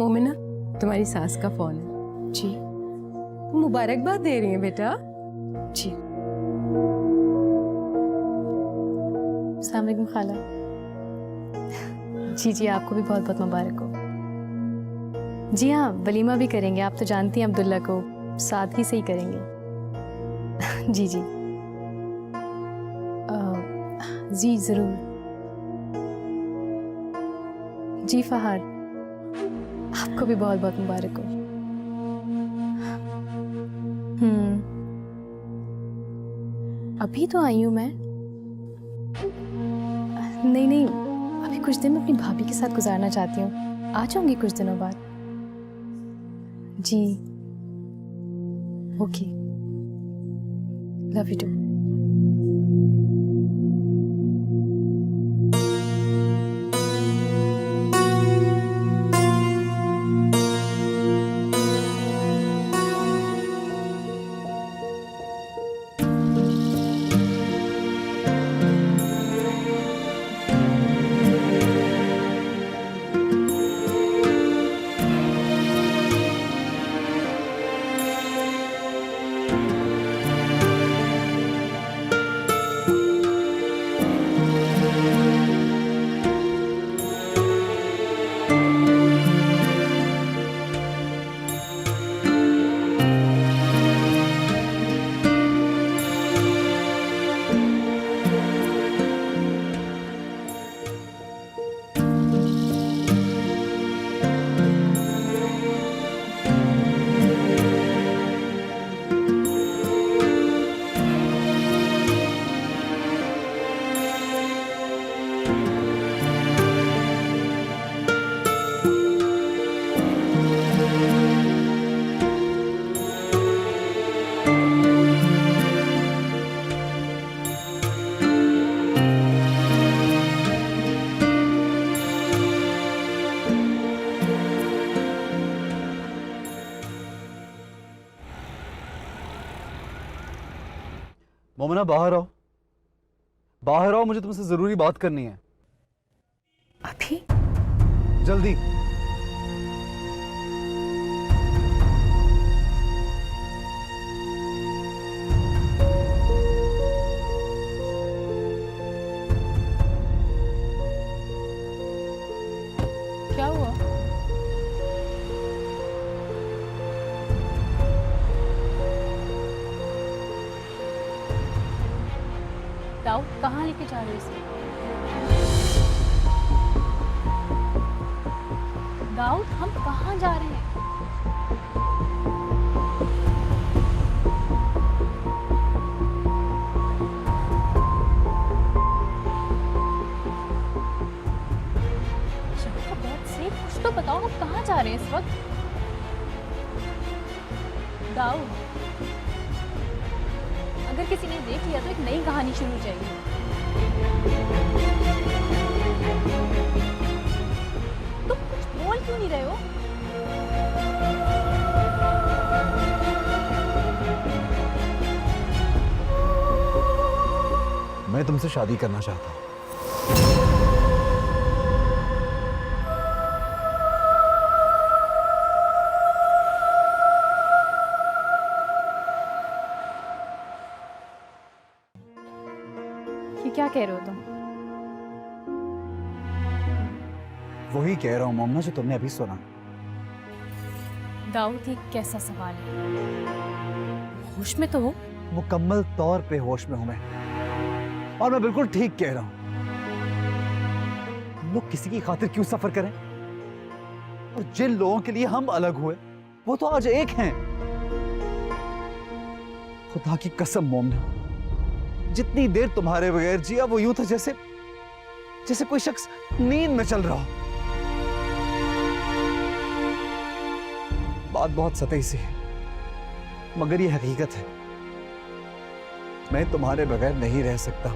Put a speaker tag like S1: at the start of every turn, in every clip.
S1: मोमिना, तुम्हारी सास का फोन है।
S2: जी
S1: मुबारकबाद दे रही हैं बेटा।
S2: जी। अस्सलाम वालेकुम खाला। जी जी, आपको भी बहुत बहुत मुबारक हो। जी हाँ, वलीमा भी करेंगे। आप तो जानती हैं अब्दुल्ला को, सादगी से ही करेंगे। जी जी जी ज़रूर। जी फहाद, आपको भी बहुत बहुत मुबारक हो। अभी तो आई हूँ मैं। नहीं नहीं, अभी कुछ दिन मैं अपनी भाभी के साथ गुजारना चाहती हूँ। आ जाऊंगी कुछ दिनों बाद। जी okay, love you too.
S3: Momina, बाहर आओ, बाहर आओ, मुझे तुमसे जरूरी बात करनी है।
S2: अभी?
S3: जल्दी।
S2: क्या हुआ? दाऊद, कहाँ लेके जा रहे हो इसे? दाऊद, हम कहाँ जा रहे हैं? जगह बहुत सेफ, कुछ तो बताओ, हम कहाँ जा रहे हैं इस वक्त? दाऊद, अगर किसी ने देख लिया तो एक नई कहानी शुरू हो जाएगी। तुम कुछ बोल क्यों नहीं रहे हो?
S3: मैं तुमसे शादी करना चाहता हूँ।
S2: ये क्या कह रहे हो तुम?
S3: वही कह रहा हूँ मोमना जो तुमने अभी सुना।
S2: दाऊद, ये कैसा सवाल है? होश में तो हो?
S3: मुकम्मल तौर पे होश में हूं मैं, और मैं बिल्कुल ठीक कह रहा हूं। हम लोग किसी की खातिर क्यों सफर करें? और जिन लोगों के लिए हम अलग हुए वो तो आज एक हैं। खुदा की कसम मोमना, जितनी देर तुम्हारे बगैर जिया वो यूं था जैसे जैसे कोई शख्स नींद में चल रहा हो। बात बहुत सतही सी है, मगर ये हकीकत है। मैं तुम्हारे बगैर नहीं रह सकता।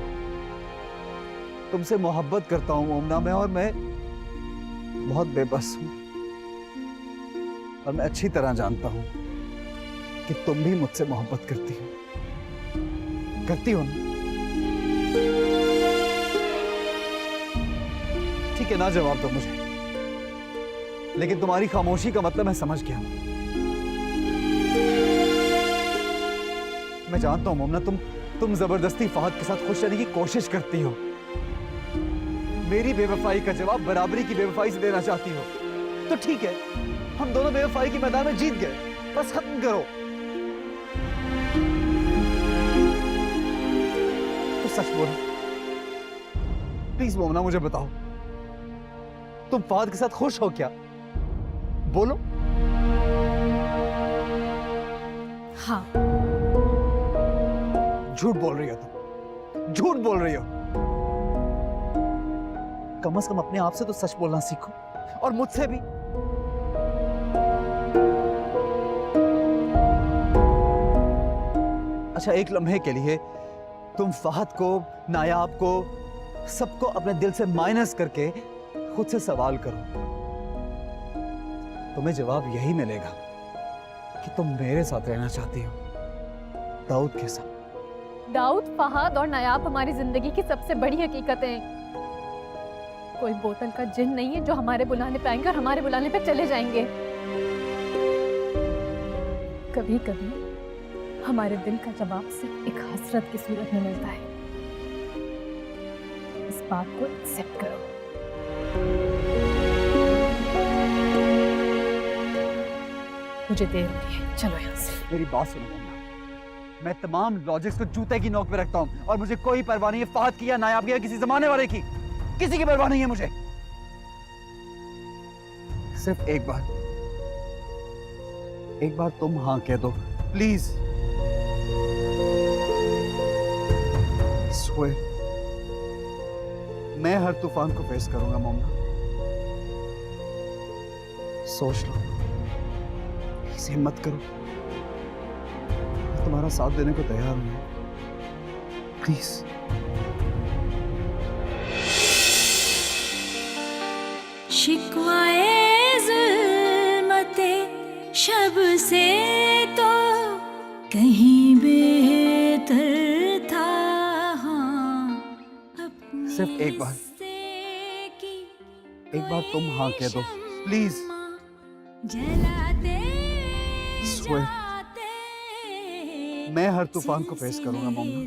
S3: तुमसे मोहब्बत करता हूं मोमना मैं, और मैं बहुत बेबस हूं। और मैं अच्छी तरह जानता हूं कि तुम भी मुझसे मोहब्बत करती हो ना? ठीक है ना, जवाब दो मुझे। लेकिन तुम्हारी खामोशी का मतलब मैं समझ गया। मैं जानता हूं मोमना, तुम जबरदस्ती फहद के साथ खुश रहने की कोशिश करती हो। मेरी बेवफाई का जवाब बराबरी की बेवफाई से देना चाहती हो। तो ठीक है, हम दोनों बेवफाई के मैदान में जीत गए, बस खत्म करो। तो सच बोलो प्लीज मोमना, मुझे बताओ तुम फहद के साथ खुश हो क्या? बोलो।
S2: हाँ।
S3: झूठ बोल रही हो तुम, झूठ बोल रही हो। कम से कम अपने आप से तो सच बोलना सीखो, और मुझसे भी। अच्छा, एक लम्हे के लिए तुम फहद को, नायाब को, सबको अपने दिल से माइनस करके खुद से सवाल करो। तुम्हें जवाब यही मिलेगा कि तुम मेरे साथ रहना चाहती हो, दाऊद के साथ।
S4: दाऊद, फहद और नायाब हमारी जिंदगी की सबसे बड़ी हकीकतें हैं। कोई बोतल का जिन नहीं है जो हमारे बुलाने पे आएंगे और हमारे बुलाने पे चले जाएंगे। कभी कभी हमारे दिल का जवाब सिर्फ एक हसरत की सूरत में मिलता है। इस बात को एक्सेप्ट करो। मुझे देर हो रही है, चलो यहाँ से।
S3: मेरी बात सुनो मोमना, मैं तमाम लॉजिक्स को जूते की नोक पे रखता हूँ, और मुझे कोई परवाह नहीं है फहद की या नायाब की या किसी जमाने वाले की। किसी की परवाह नहीं है मुझे। सिर्फ एक बार तुम हाँ कह दो प्लीज। स्वेर, मैं हर तूफान को फेस करूंगा मोमना। सोच लो, इसे हिम्मत करो। मैं तुम्हारा साथ देने को तैयार हूं, प्लीज।
S5: शिकवाए ज़ुल्मते शब से तो कहीं बेहतर था। हाँ,
S3: सिर्फ एक बार तुम हाँ कह दो प्लीज।
S5: जलाते
S3: स्वेर, मैं हर तूफान को फेस करूंगा मोमना।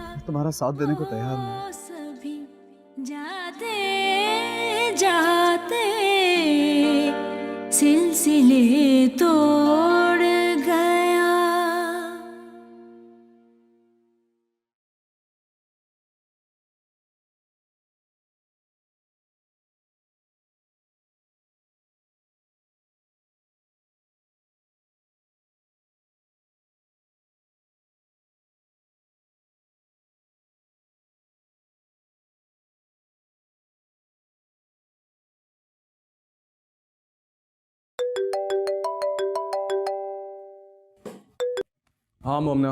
S3: मैं तुम्हारा साथ देने को तैयार हूं।
S5: सभी जाते जाते सिलसिले तोड़ गया।
S6: हाँ मोमना,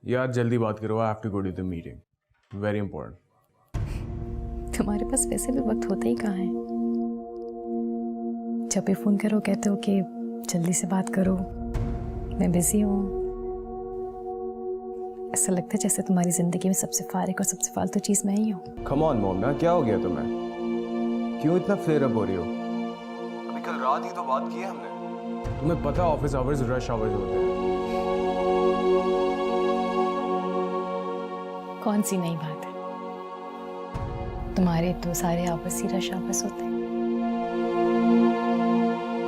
S6: यार जल्दी बात करो। I have to go to the meeting, very important.
S2: तुम्हारे पास वैसे भी वक्त होता ही कहाँ है। जब भी फ़ोन करो कहते हो कि जल्दी से बात करो, मैं बिजी हूँ। ऐसा लगता है जैसे तुम्हारी ज़िंदगी में सबसे फारिग और सबसे फालतू चीज़ मैं ही हूँ।
S6: कम ऑन मोमना, क्या हो गया तुम्हें? क्यों इतना फ्लेयर अप हो रही हो? अभी कल रात ही तो बात की है हमने। तुम्हें पता ऑफिस आवर्स रश आवर्स होते हैं।
S2: कौन सी नई बात है? तुम्हारे तो सारे आवर्स ही रश आवर्स होते हैं,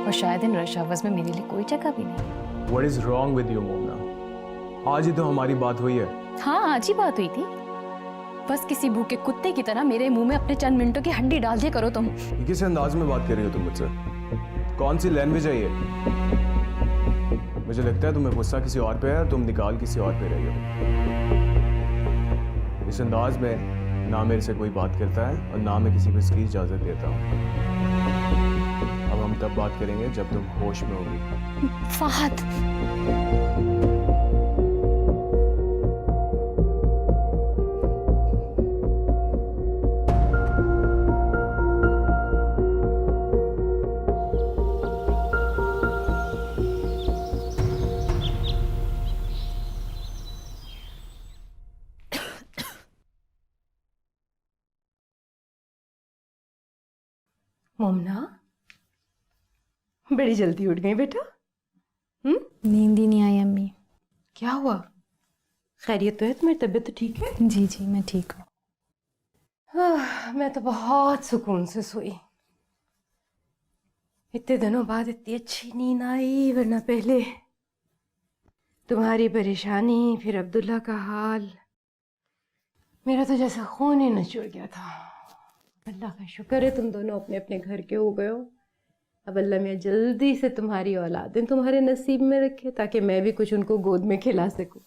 S2: और शायद इन रश आवर्स में मेरे लिए कोई जगह भी नहीं है।
S6: What is wrong with you मोमना? आज ही तो हमारी बात हुई है।
S2: हाँ, आज ही बात हुई थी। बस किसी भूखे कुत्ते की तरह मेरे मुंह में अपने चंद मिनटों की हड्डी डाल दिया करो तुम।
S6: ये किस अंदाज में बात कर रही हो तुम मुझसे? कौन सी लैंग्वेज है ये? मुझे लगता है तुम्हें गुस्सा किसी और पे है और तुम निकाल किसी और पे रही हो। इस अंदाज में ना मेरे से कोई बात करता है और ना मैं किसी को इसकी इजाजत देता हूँ। अब हम तब बात करेंगे जब तुम होश में होगी।
S2: फहद,
S1: मोमना बड़ी जल्दी उठ गई बेटा।
S2: नींद ही नहीं आई अम्मी।
S1: क्या हुआ? खैरियत तो है? तुम्हारी तबीयत तो ठीक है?
S2: जी जी मैं ठीक हूँ।
S1: मैं तो बहुत सुकून से सोई। इतने दिनों बाद इतनी अच्छी नींद आई, वरना पहले तुम्हारी परेशानी, फिर अब्दुल्ला का हाल, मेरा तो जैसा खून ही निचुड़ गया था। अल्लाह का शुक्र है तुम दोनों अपने अपने घर के हो गए हो। अब अल्लाह मियाँ जल्दी से तुम्हारी औलादें तुम्हारे नसीब में रखे, ताकि मैं भी कुछ उनको गोद में खिला सकूं।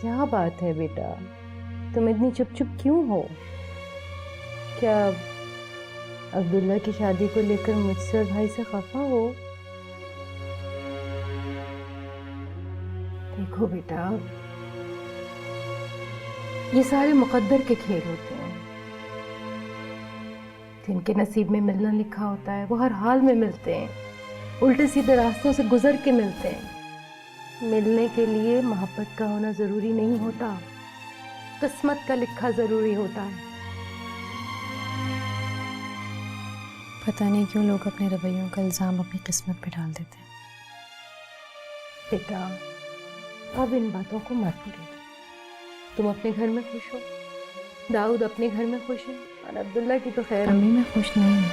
S1: क्या बात है बेटा, तुम इतनी चुप चुप क्यों हो? क्या अब्दुल्ला की शादी को लेकर मुझसे और भाई से खफा हो? देखो बेटा, ये सारे मुकद्दर के खेल होते हैं। जिनके नसीब में मिलना लिखा होता है वो हर हाल में मिलते हैं, उल्टे सीधे रास्तों से गुजर के मिलते हैं। मिलने के लिए मोहब्बत का होना जरूरी नहीं होता, किस्मत का लिखा जरूरी होता है।
S2: पता नहीं क्यों लोग अपने रवैयों का इल्ज़ाम अपनी किस्मत पे डाल देते हैं।
S1: बेटा अब इन बातों को मत भूलो। तुम अपने घर में खुश हो, दाऊद अपने घर में खुश है, और अब्दुल्ला की तो खैर।
S2: अम्मी मैं खुश नहीं हूँ,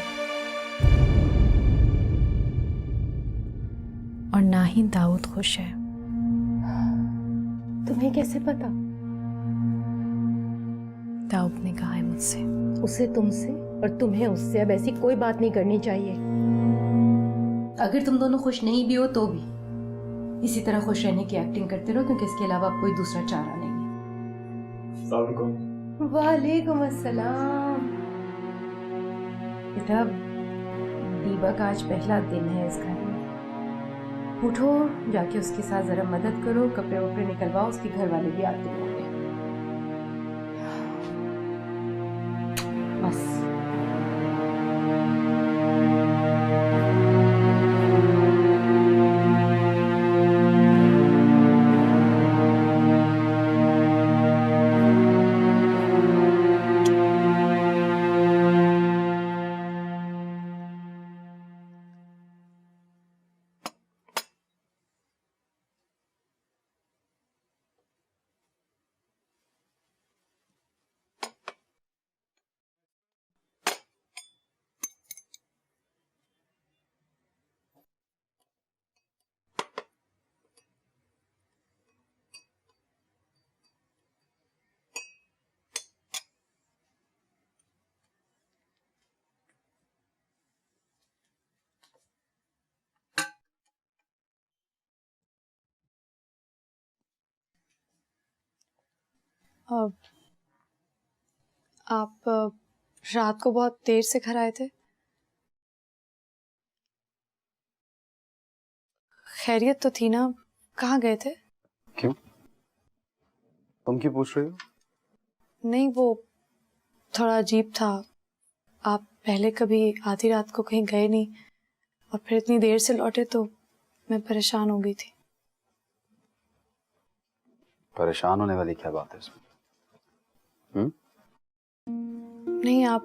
S2: और ना ही दाऊद खुश है।
S1: तुम्हें कैसे पता?
S2: दाऊद ने कहा है मुझसे।
S1: उसे तुमसे और तुम्हें उससे अब ऐसी कोई बात नहीं करनी चाहिए। अगर तुम दोनों खुश नहीं भी हो तो भी इसी तरह खुश रहने की एक्टिंग करते रहो, क्योंकि इसके अलावा कोई दूसरा चारा नहीं है। वालेकुम अस्सलाम। बेटा दीपा का आज पहला दिन है इस घर में। उठो, जाके उसके साथ जरा मदद करो, कपड़े वपड़े निकलवाओ, उसके घर वाले भी आते होंगे। बस
S2: अब आप रात को बहुत देर से घर आए थे। खैरियत तो थी ना? कहाँ गए थे?
S6: क्यों? तुम क्यों पूछ रही हो?
S2: नहीं, वो थोड़ा अजीब था। आप पहले कभी आधी रात को कहीं गए नहीं और फिर इतनी देर से लौटे, तो मैं परेशान हो गई थी।
S7: परेशान होने वाली क्या बात है इसमें?
S2: नहीं, आप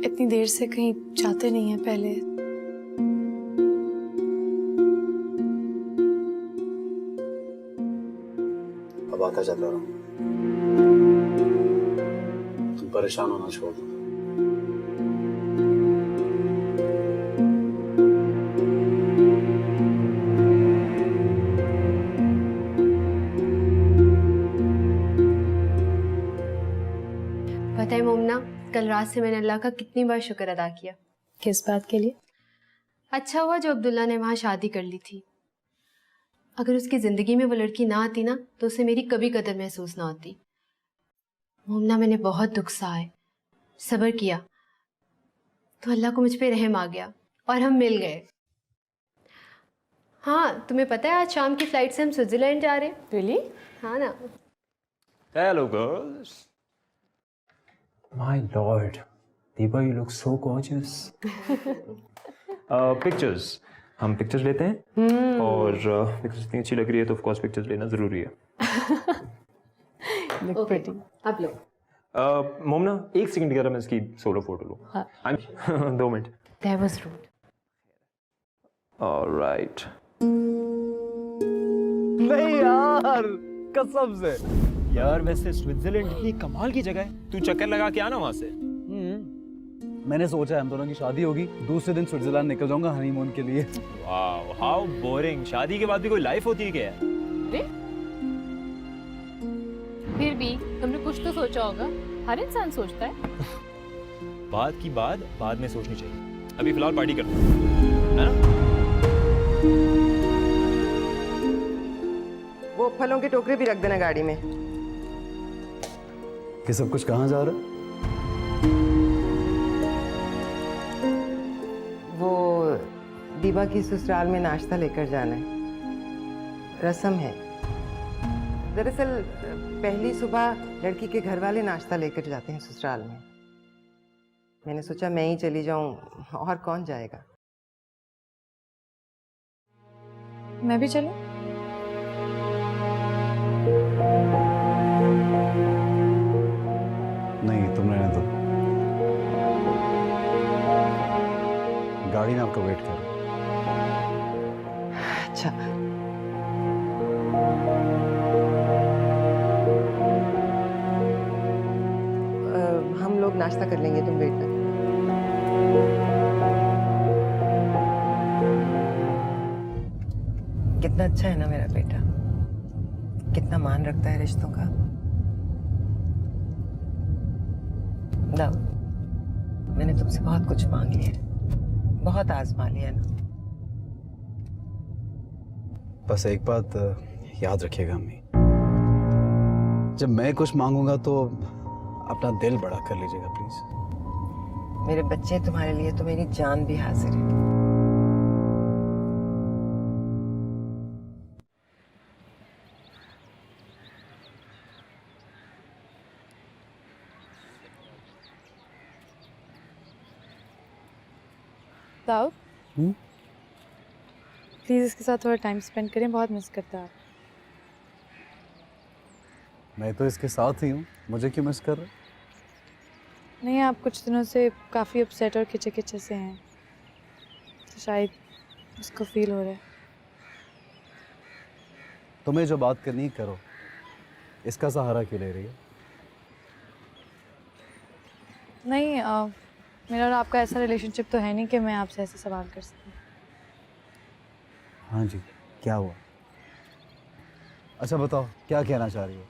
S2: इतनी देर से कहीं जाते नहीं हैं पहले।
S7: अब आता जाता रहा, तुम परेशान होना छोड़ दो।
S8: पता है मोमना, कल रात से मैंने अल्लाह का कितनी बार शुक्र अदा किया।
S2: किस बात के लिए?
S8: अच्छा हुआ जो अब्दुल्ला ने वहाँ शादी कर ली थी। अगर उसकी ज़िंदगी में वो लड़की ना आती ना, तो उसे मेरी कभी कदर महसूस ना होती। मोमना मैंने बहुत दुख सहा, सब्र किया, तो अल्लाह को मुझ पे रहम आ गया और हम मिल गए। हाँ, तुम्हें पता है आज शाम की फ्लाइट से हम स्विट्जरलैंड जा रहे हैं।
S1: रियली?
S8: हाँ ना।
S6: Hello girls.
S9: My lord, Deepa, you look so gorgeous.
S6: Pictures, हम पिक्चर्स लेते हैं और पिक्चर्स इतनी अच्छी लग रही है तो ऑफ कोर्स पिक्चर्स लेना ज़रूरी है।
S2: look
S8: Okay.
S2: pretty.
S8: अब लो।
S9: मोमना, एक सेकंड की तरह मैं इसकी सोलो फोटो लूँ।
S8: हाँ।
S9: 2 minute.
S8: That was rude.
S9: Alright.
S3: नहीं यार, कसम से।
S10: यार वैसे स्विट्जरलैंड इतनी कमाल की जगह है, तू चक्कर लगा के आना वहां से।
S3: मैंने सोचा है हम दोनों की शादी होगी, दूसरे दिन स्विट्जरलैंड निकल जाऊंगा हनीमून के लिए।
S10: Wow, how boring. शादी के बाद भी कोई लाइफ होती है क्या?
S4: अरे फिर भी तुमने कुछ तो सोचा होगा, हर इंसान सोचता है।
S10: बात की बात बाद में सोचनी चाहिए, अभी फिलहाल पार्टी करते हैं, है ना?
S11: वो फलों के टोकरे भी रख देना गाड़ी में।
S3: कि सब कुछ कहाँ जा रहा है?
S11: वो दीपा की ससुराल में नाश्ता लेकर जाना है, रस्म है। दरअसल पहली सुबह लड़की के घर वाले नाश्ता लेकर जाते हैं ससुराल में। मैंने सोचा मैं ही चली जाऊं, और कौन जाएगा।
S2: मैं भी चलूं?
S3: नहीं, तुम रहने दो। गाड़ी में आपका वेट कर।
S11: अच्छा, हम लोग नाश्ता कर लेंगे, तुम वेट कर। कितना अच्छा है ना मेरा बेटा, कितना मान रखता है रिश्तों का। दाऊ, मैंने तुमसे बहुत कुछ मांग लिया है, बहुत आजमा लिया ना।
S3: बस एक बात याद रखिएगा अम्मी, जब मैं कुछ मांगूंगा तो अपना दिल बड़ा कर लीजिएगा प्लीज।
S11: मेरे बच्चे तुम्हारे लिए तो मेरी जान भी हाजिर है।
S2: दाऊद, प्लीज इसके साथ थोड़ा टाइम स्पेंड करें, बहुत मिस करता है।
S3: मैं तो इसके साथ ही हूँ, मुझे क्यों मिस कर रहे?
S2: नहीं, आप कुछ दिनों से काफ़ी अपसेट और खिंचे खिंचे से हैं, तो शायद उसको फील हो रहा है।
S3: तुम्हें जो बात करनी है करो, इसका सहारा क्यों ले रही है?
S2: नहीं, मेरा और आपका ऐसा रिलेशनशिप तो है नहीं कि मैं आपसे ऐसे सवाल कर सकूं।
S3: हाँ जी, क्या हुआ? अच्छा बताओ, क्या कहना चाह रही हो?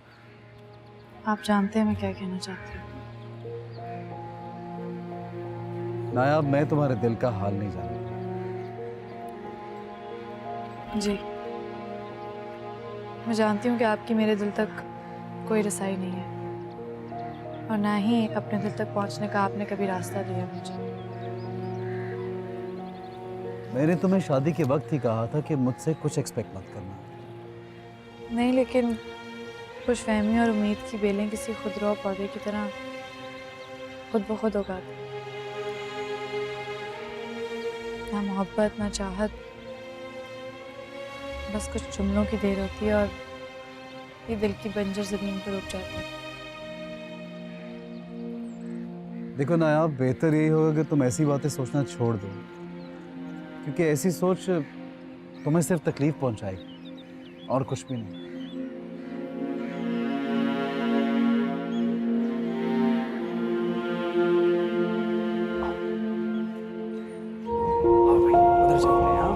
S2: आप जानते हैं मैं क्या कहना चाहती हूँ।
S3: नायाब, मैं तुम्हारे दिल का हाल नहीं जानता।
S2: जी, मैं जानती हूँ कि आपकी मेरे दिल तक कोई रसाई नहीं है, और ना ही अपने दिल तक पहुँचने का आपने कभी रास्ता दिया मुझे।
S3: मैंने तुम्हें शादी के वक्त ही कहा था कि मुझसे कुछ एक्सपेक्ट मत करना।
S2: नहीं, लेकिन खुशफहमी और उम्मीद की बेलें किसी खुदरो पौधे की तरह खुद ब खुद उगाती। ना मोहब्बत ना चाहत, बस कुछ जुमलों की देर होती है और ये दिल की बंजर ज़मीन पर रुक जाती है।
S3: देखो नायाब, बेहतर यही होगा कि तुम ऐसी बातें सोचना छोड़ दो, क्योंकि ऐसी सोच तुम्हें सिर्फ तकलीफ पहुंचाएगी और कुछ भी नहीं।
S10: उधर चलते हैं। हाँ?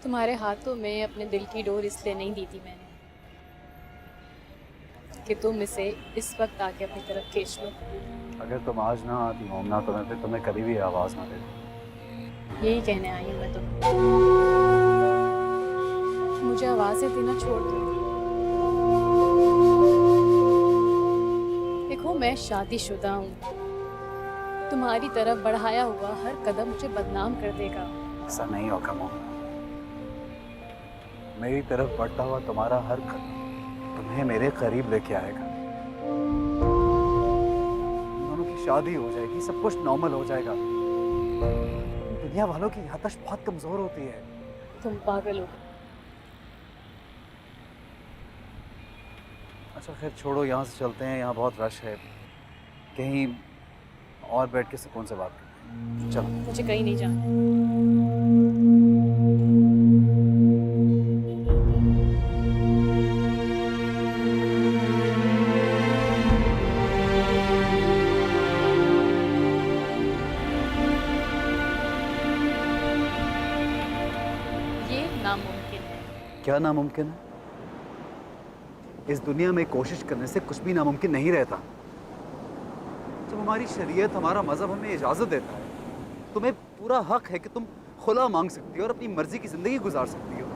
S4: तुम्हारे हाथों में अपने दिल की डोर इसलिए नहीं दी थी मैंने कि तुम इसे इस वक्त आके अपनी तरफ खींच लो।
S7: अगर तुम आज ना आती मोमना तो मैं फिर तुम्हें कभी भी आवाज ना देती।
S4: यही कहने आई हूँ मैं तुम्हें। मुझे आवाजें देना छोड़ दो। देखो मैं शादीशुदा हूँ, तुम्हारी तरफ बढ़ाया हुआ हर कदम मुझे बदनाम कर देगा।
S7: ऐसा नहीं होगा मोमना, मेरी तरफ बढ़ता हुआ तुम्हारा हर कदम तुम्हें मेरे करीब लेके आएगा। दोनों की शादी हो जाएगी, सब कुछ नॉर्मल हो जाएगा। दुनिया वालों की याददाश्त बहुत कमजोर होती है।
S4: तुम पागल हो।
S7: अच्छा खैर छोड़ो, यहाँ से चलते हैं, यहाँ बहुत रश है, कहीं और बैठ के सुकून से बात करते हैं। चलो।
S4: मुझे कहीं नहीं जाना। ये नामुमकिन है।
S7: क्या नामुमकिन है? इस दुनिया में कोशिश करने से कुछ भी नामुमकिन नहीं रहता। जब हमारी शरीयत, हमारा मजहब हमें इजाजत देता है, तुम्हें पूरा हक है कि तुम खुला मांग सकती हो और अपनी मर्जी की जिंदगी गुजार सकती हो।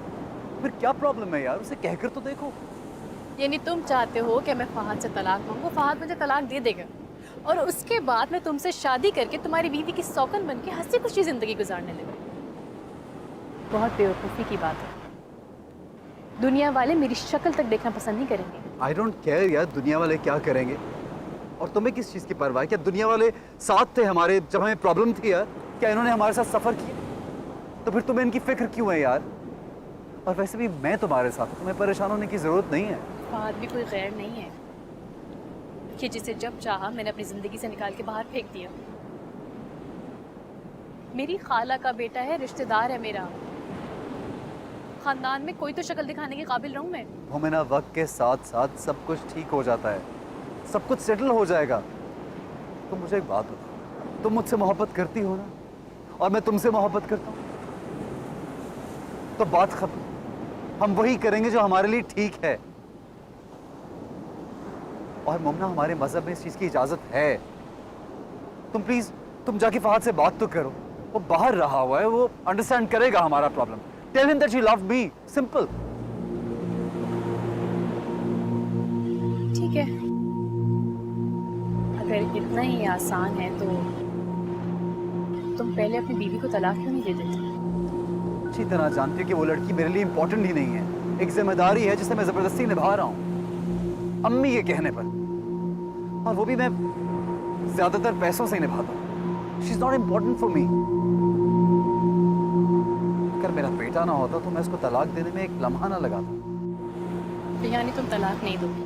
S7: फिर क्या प्रॉब्लम है यार, उसे कहकर तो देखो।
S4: यानी तुम चाहते हो कि मैं फहद से तलाक मांगू, फहद मुझे तलाक दे देगा और उसके बाद मैं तुमसे शादी करके तुम्हारी बीवी की सौकन बन के हंसी खुशी जिंदगी गुजारने लगी। बहुत बेवकूफ़ी की बात है। दुनिया वाले मेरी शक्ल तक देखना पसंद नहीं करेंगे।
S7: आई डोंट केयर यार दुनिया वाले क्या करेंगे, और तुम्हें किस चीज़ की परवाह है? क्या दुनिया वाले साथ थे हमारे जब हमें प्रॉब्लम थी यार? क्या इन्होंने हमारे साथ सफ़र किया? तो फिर तुम्हें इनकी फिक्र क्यों है यार? और वैसे भी मैं तुम्हारे साथ हूं, तुम्हें परेशान होने की ज़रूरत नहीं है।
S4: फहद भी कोई गैर नहीं है कि जिसे जब चाहा मैंने अपनी ज़िंदगी से निकाल के बाहर फेंक दिया। मेरी खाला का बेटा है, रिश्तेदार है मेरा। खानदान में कोई तो शक्ल दिखाने के काबिल रहूं मैं।
S7: मोमिना, वक्त के साथ साथ सब कुछ ठीक हो जाता है, सब कुछ सेटल हो जाएगा। तुम मुझे एक बात बताओ, तुम मुझसे मोहब्बत करती हो ना, और मैं तुमसे मोहब्बत करता हूँ, तो बात खत्म। हम वही करेंगे जो हमारे लिए ठीक है। और मोमना, हमारे मजहब में इस चीज की इजाजत है। तुम प्लीज, तुम जाके फहद से बात तो करो। वो बाहर रहा हुआ है, वो अंडरस्टैंड करेगा हमारा problem. Tell him that you love me, simple.
S4: ठीक है, अगर इतना ही आसान है तो तुम पहले अपनी बीवी को तलाक क्यों नहीं दे देते?
S7: अच्छी तरह जानती हो कि वो लड़की मेरे लिए इंपॉर्टेंट ही नहीं है, एक जिम्मेदारी है जिसे मैं जबरदस्ती निभा रहा हूँ, अम्मी के कहने पर, और वो भी मैं ज्यादातर पैसों से ही निभाता हूँ। She is not important for me. अगर मेरा बेटा ना होता तो मैं उसको तलाक देने में एक लम्हा ना लगाता।
S4: तो यानी तुम तलाक नहीं दोगे,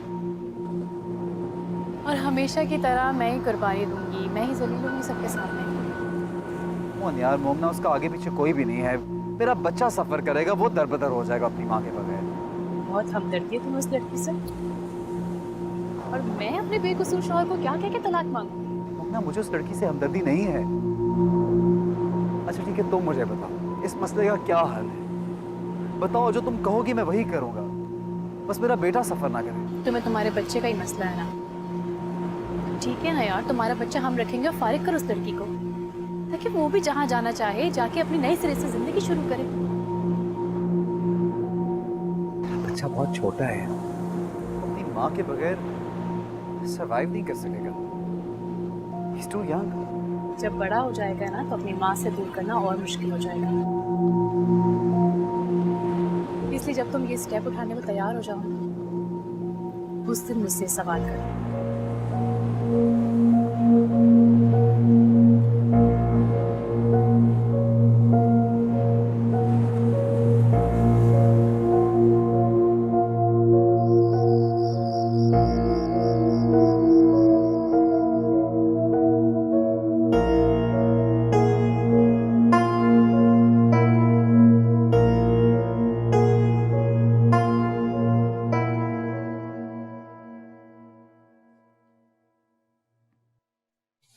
S4: और हमेशा की तरह मैं ही कुर्बानी दूंगी, मैं ही जलील होंगी सबके सामने।
S7: मोहन यार, मोमना उसका आगे पीछे कोई भी नहीं है। मेरा बच्चा सफर करेगा, वो दरबदर हो जाएगा अपनी माँ के बगैर।
S4: बहुत हमदर्दी है तुम्हें उस लड़की से, और मैं अपने बेकसूर शौहर को क्या कह के तलाक मांगू?
S7: मोमना, मुझे उस लड़की से हमदर्दी नहीं है। अच्छा ठीक है, तुम मुझे बताओ इस मसले का क्या हल है? बताओ, जो तुम कहोगी मैं वही करूंगा, बस मेरा बेटा सफर ना करे।
S4: तुम्हें तुम्हारे बच्चे का ही मसला है ना? ठीक है ना यार, तुम्हारा बच्चा हम रखेंगे और फारिग कर उस लड़की को, ताकि वो भी जहाँ जाना चाहे जाके अपनी नई सिरे से जिंदगी शुरू करे।
S7: बच्चा बहुत छोटा है, अपनी माँ के बगैर सरवाइव नहीं कर सकेगा। He's too young.
S4: जब बड़ा हो जाएगा ना तो अपनी माँ से दूर करना और मुश्किल हो जाएगा। इसलिए जब तुम ये स्टेप उठाने को तैयार हो जाओ, उस दिन मुझसे सवाल करो।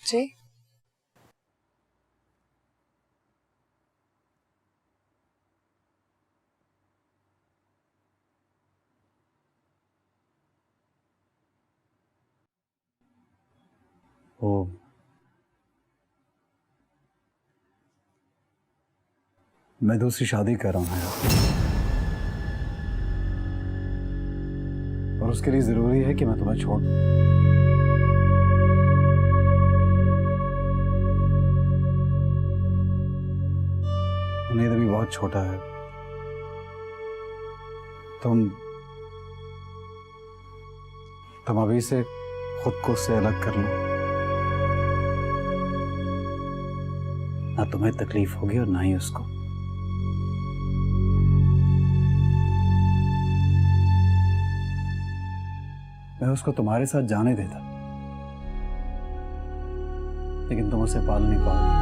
S2: जी
S3: वो मैं दूसरी शादी कर रहा हूँ यार, और उसके लिए जरूरी है कि मैं तुम्हें छोड़ दूं। उन्हें अभी बहुत छोटा है, तुम अभी से खुद को उससे अलग कर लो, ना तुम्हें तकलीफ होगी और ना ही उसको। मैं उसको तुम्हारे साथ जाने देता, लेकिन तुम उसे पाल नहीं पाओगे।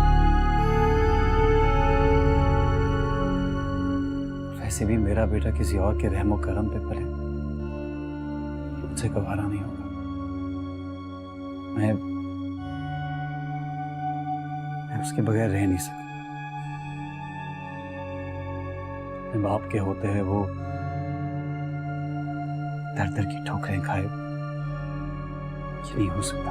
S3: वैसे भी मेरा बेटा किसी और के रहमो करम पे पले, मुझसे गवारा नहीं होगा। मैं उसके बगैर रह नहीं सकता। अपने बाप के होते हैं वो दर दर की ठोकरें खाए, ये नहीं हो सकता।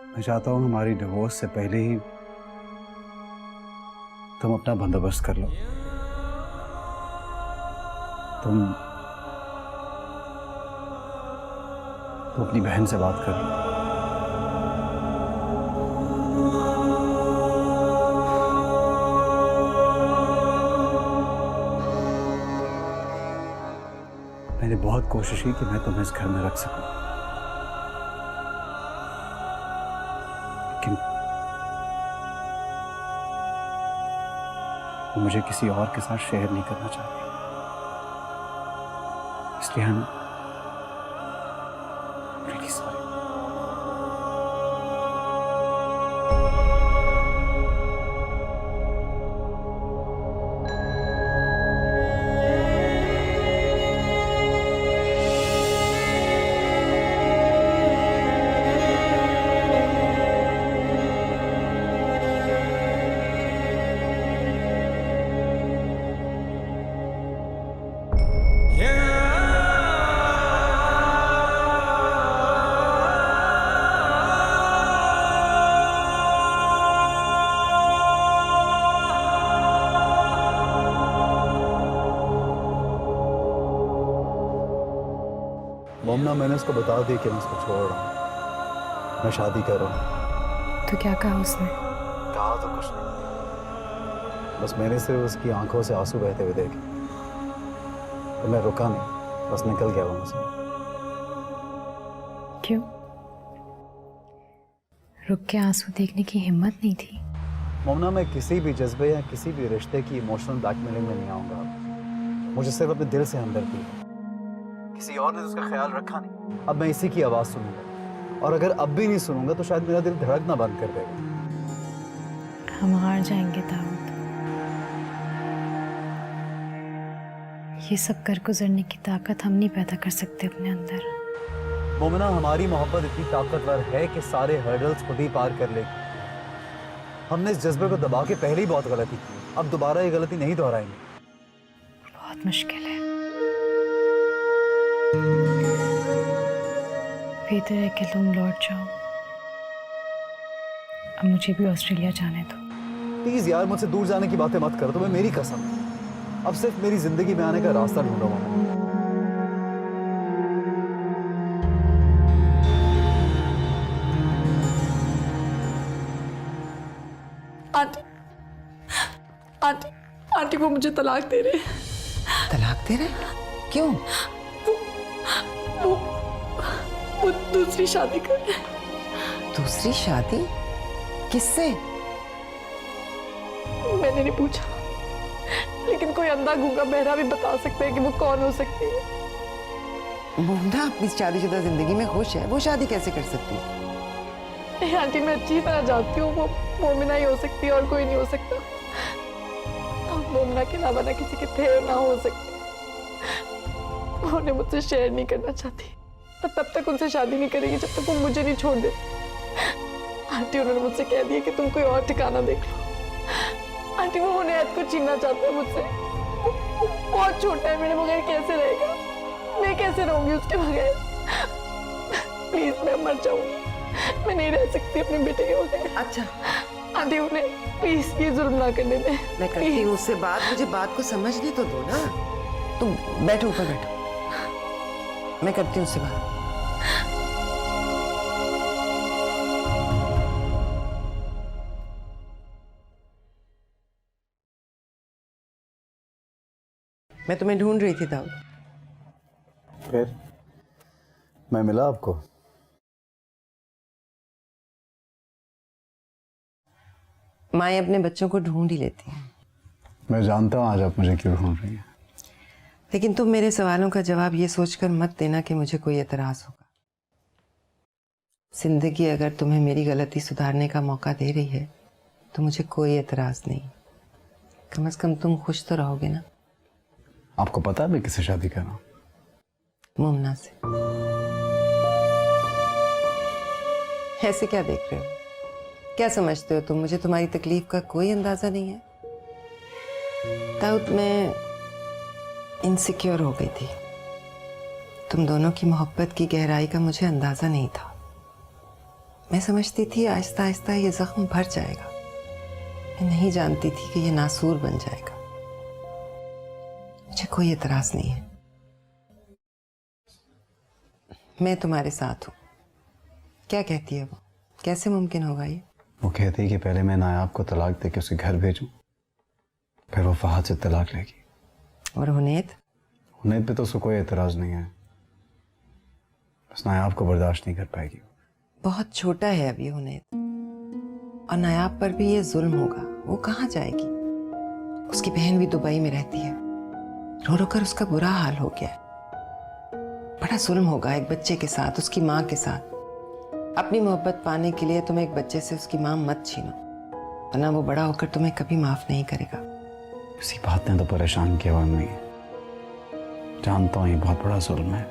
S3: मैं चाहता हूं हमारी डिवोर्स से पहले ही तुम अपना बंदोबस्त कर लो। तुम अपनी बहन से बात कर लो। मैंने बहुत कोशिश की कि मैं तुम्हें इस घर में रख सकूं, लेकिन वो मुझे किसी और के साथ शेयर नहीं करना चाहती, इसलिए हम रियली सॉरी। मोमना, मैंने उसको बता दी कि मैं उसको छोड़ रहा हूँ, मैं शादी कर रहा हूँ।
S8: तो क्या कहा उसने?
S3: कहा तो कुछ नहीं, बस मैंने सिर्फ उसकी आंखों से आंसू बहते हुए देखे, तो मैं रुका नहीं, बस निकल गया वहां से।
S8: क्यों? रुक के आंसू देखने की हिम्मत नहीं थी?
S3: मोमना, मैं किसी भी जज्बे या किसी भी रिश्ते की इमोशनल ब्लैकमेलिंग में नहीं आऊंगा। मुझे सिर्फ अपने दिल से हमदर्दी है, किसी और ने उसका ख्याल रखा नहीं। अब मैं इसी की आवाज सुनूंगा, और अगर अब भी नहीं सुनूंगा तो शायद मेरा दिल धड़कना बंद कर देगा।
S8: हम हार जाएंगे दाऊद। ये सब कर गुजरने की ताकत हम नहीं पैदा कर सकते अपने अंदर।
S3: मोमिना, हमारी मोहब्बत इतनी ताकतवर है कि सारे हर्डल्स खुद ही पार कर लेगी। हमने इस जज्बे को दबा के पहले ही बहुत गलती की, अब दोबारा ये गलती नहीं दोहराएंगे।
S8: बहुत मुश्किल है। बेहतर है कि तुम लौट जाओ। अब मुझे भी ऑस्ट्रेलिया जाने दो।
S3: प्लीज यार, मुझसे दूर जाने की बातें मत करो, तुम्हें मेरी कसम है। अब सिर्फ मेरी जिंदगी में आने का रास्ता ढूंढो।
S2: आंटी, आंटी, आंटी वो मुझे तलाक दे रहे हैं।
S11: तलाक दे रहे? क्यों?
S2: वो दूसरी शादी कर रहे हैं।
S11: दूसरी शादी? किससे?
S2: मैंने नहीं पूछा, लेकिन कोई अंधा गूंगा बहरा भी बता सकता है कि वो कौन हो सकती है।
S11: मोमना अपनी शादीशुदा जिंदगी में खुश है, वो शादी कैसे कर सकती है?
S2: आंटी, मैं अच्छी तरह जानती हूँ वो मोमिना ही हो सकती है और कोई नहीं हो सकता। और मोमिना के अलावा ना किसी के थे और ना हो सकते। वो उन्हें मुझसे शेयर नहीं करना चाहती, पर तब तक उनसे शादी नहीं करेगी जब तक वो मुझे नहीं छोड़ दे। आंटी, उन्होंने मुझसे कह दिया कि तुम कोई और ठिकाना देख लो। आंटी वो हुनैत को छीनना चाहता है मुझसे। वो बहुत छोटा है, मेरे बगैर कैसे रहेगा? मैं कैसे रहूंगी उसके बगैर? प्लीज मैं मर जाऊंगी, मैं नहीं रह सकती अपने बेटे के बगैर।
S11: अच्छा
S2: आंटी उन्हें प्लीज ये जुल्म ना करने दें।
S11: मैं करती हूँ उससे बात, मुझे बात को समझने तो दो ना। तुम बैठो, ऊपर बैठो, मैं करती हूँ उससे बात। मैं तुम्हें ढूंढ रही थी दाऊद।
S3: फिर मैं मिला आपको?
S11: माएँ अपने बच्चों को ढूंढ ही लेती हैं।
S3: मैं जानता हूँ आज आप मुझे क्यों ढूंढ रही हैं।
S11: लेकिन तुम मेरे सवालों का जवाब ये सोचकर मत देना कि मुझे कोई एतराज होगा। जिंदगी अगर तुम्हें मेरी गलती सुधारने का मौका दे रही है तो मुझे कोई एतराज नहीं। कम से कम तुम खुश तो रहोगे ना।
S3: आपको पता है मैं किससे शादी कर रहा हूँ?
S11: मुमना से। ऐसे क्या देख रहे हो? क्या समझते हो तुम मुझे तुम्हारी तकलीफ का कोई अंदाजा नहीं है? दाऊद मैं इनसिक्योर हो गई थी। तुम दोनों की मोहब्बत की गहराई का मुझे अंदाजा नहीं था। मैं समझती थी आहिस्ता आहिस्ता ये जख्म भर जाएगा। मैं नहीं जानती थी कि ये नासूर बन जाएगा। मुझे कोई एतराज नहीं है। मैं तुम्हारे साथ हूं। क्या कहती है वो? कैसे मुमकिन होगा ये?
S3: वो कहती है कि पहले मैं नायाब को तलाक दे के उसे घर भेजूं, फिर वो फहद से तलाक लेगी।
S11: और हुनैत?
S3: हुनैत पे तो उसको कोई एतराज नहीं है, बस नायाब को बर्दाश्त नहीं कर पाएगी।
S11: बहुत छोटा है अभी हुनैत, और नायाब पर भी ये जुल्म होगा। वो कहाँ जाएगी? उसकी बहन भी दुबई में रहती है। रो रो कर उसका बुरा हाल हो गया है। बड़ा जुल्म होगा एक बच्चे के साथ, उसकी माँ के साथ। अपनी मोहब्बत पाने के लिए तुम एक बच्चे से उसकी माँ मत छीनो, वरना वो बड़ा होकर तुम्हें कभी माफ नहीं करेगा।
S3: इसी बात ने तो परेशान किया मम्मी। जानता हूँ ये बहुत बड़ा जुल्म है,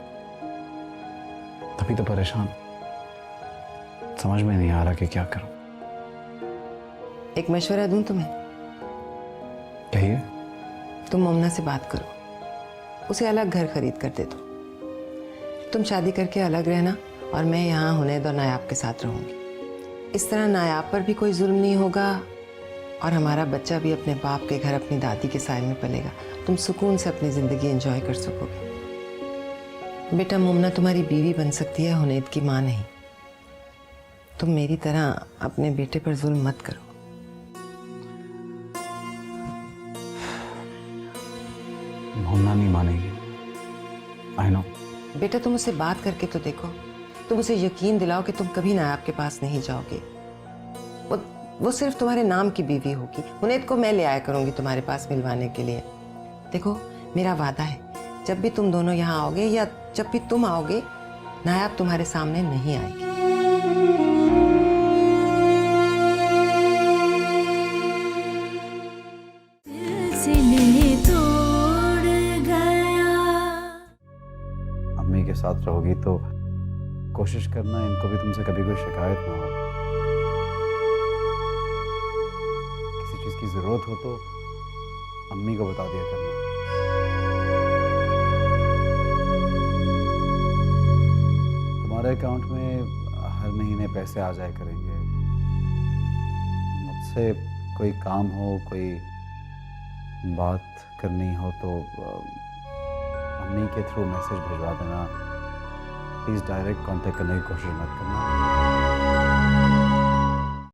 S3: तभी तो परेशान। समझ में नहीं आ रहा कि क्या करूं।
S11: एक मशवरा दूं तुम्हें?
S3: कहिए।
S11: तुम मुमना से बात करो, उसे अलग घर खरीद कर दे दो। तुम शादी करके अलग रहना और मैं यहाँ हुनैद और नायाब के साथ रहूंगी। इस तरह नायाब पर भी कोई जुल्म नहीं होगा और हमारा बच्चा भी अपने बाप के घर अपनी दादी के साए में पलेगा। तुम सुकून से अपनी जिंदगी एंजॉय कर सकोगे। बेटा मुमना तुम्हारी बीवी बन सकती है, हुनैद की माँ नहीं। तुम मेरी तरह अपने बेटे पर जुल्म मत करो।
S3: मुमना नहीं मानेगी, आई नो।
S11: बेटा तुम उससे बात करके तो देखो। तुम उसे यकीन दिलाओ कि तुम कभी नायाब के पास नहीं जाओगे। वो सिर्फ तुम्हारे नाम की बीवी होगी। हुनैद को मैं ले आया करूंगी तुम्हारे पास मिलवाने के लिए। देखो मेरा वादा है, जब भी तुम दोनों यहाँ आओगे या जब भी तुम आओगे, नायाब तुम्हारे सामने नहीं आएगी।
S5: सिलसिले तोड़ गया।
S3: अम्मी के साथ रहोगी तो कोशिश करना इनको भी तुमसे कभी कोई शिकायत ना हो। किसी चीज की जरूरत हो तो अम्मी को बता दिया करना। तुम्हारे अकाउंट में हर महीने पैसे आ जाया करेंगे। मुझसे कोई काम हो, कोई बात करनी हो तो अम्मी के थ्रू मैसेज भिजवा देना। प्लीज़ डायरेक्ट कांटेक्ट करने की कोशिश मत करना।